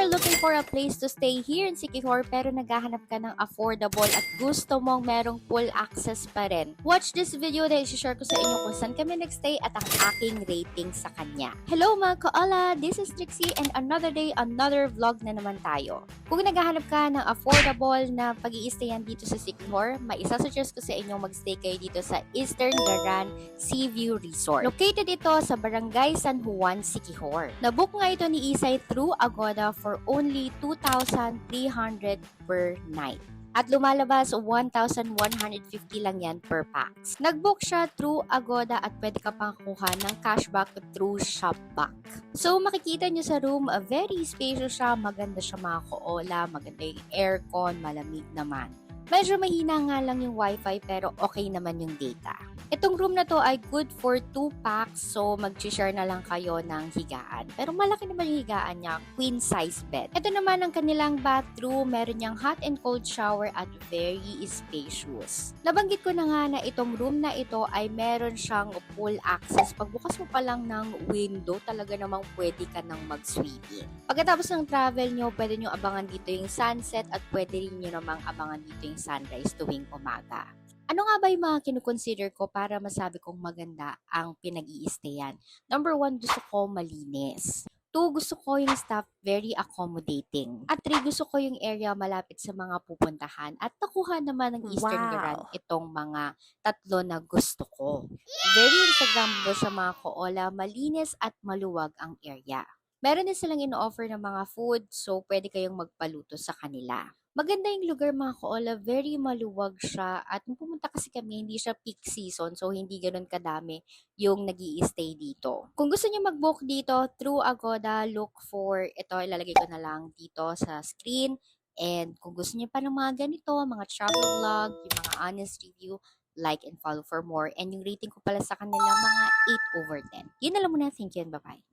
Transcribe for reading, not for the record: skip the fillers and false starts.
are looking for a place to stay here in Siquijor pero naghahanap ka ng affordable at gusto mong merong full access pa rin, watch this video dahil share ko sa inyo kung saan kami nagstay at ang aking rating sa kanya. Hello mga koala! This is Trixie and another day, another vlog na naman tayo. Kung naghahanap ka ng affordable na pag-i-stayan dito sa Siquijor, maisasuggest ko sa inyo magstay kayo dito sa Eastern Garan Seaview Resort. Located ito sa Barangay San Juan, Siquijor. Nabook nga ito ni Isay through Agoda for only 2,300 per night. At lumalabas 1,150 lang yan per pax. Nag-book siya through Agoda at pwede ka pang kuha ng cashback through Shopback. So makikita nyo sa room, very spacious siya, maganda siya mga koola, maganda yung aircon, malamig naman. Medyo mahina nga lang yung wifi pero okay naman yung data. Itong room na to ay good for 2 packs so mag-share na lang kayo ng higaan. Pero malaki naman yung higaan niya, queen size bed. Ito naman ang kanilang bathroom, meron niyang hot and cold shower at very spacious. Nabanggit ko na nga na itong room na ito ay meron siyang full access. Pagbukas mo pa lang ng window, talaga namang pwede ka nang mag-swimming. Pagkatapos ng travel nyo, pwede nyo abangan dito yung sunset at pwede rin nyo namang abangan dito yung sunrise tuwing umaga. Ano nga ba yung mga kinukonsider ko para masabi kong maganda ang pinag-i-stayan? Number 1, gusto ko malinis. 2, gusto ko yung staff very accommodating. At 3, gusto ko yung area malapit sa mga pupuntahan. At nakuha naman ng Eastern Garan itong mga tatlo na gusto ko. Very Instagrammable sa mga koola, malinis at maluwag ang area. Meron din silang ino-offer ng mga food so pwede kayong magpaluto sa kanila. Maganda yung lugar mga koola, very maluwag siya at nung pumunta kasi kami, hindi siya peak season so hindi ganun kadami yung nag-i-stay dito. Kung gusto niyo mag-book dito through Agoda, look for, ito ilalagay ko na lang dito sa screen. And kung gusto niyo pa ng mga ganito, mga travel vlog, yung mga honest review, like and follow for more. And yung rating ko pala sa kanila, mga 8/10. Yun na lang muna, thank you and bye-bye.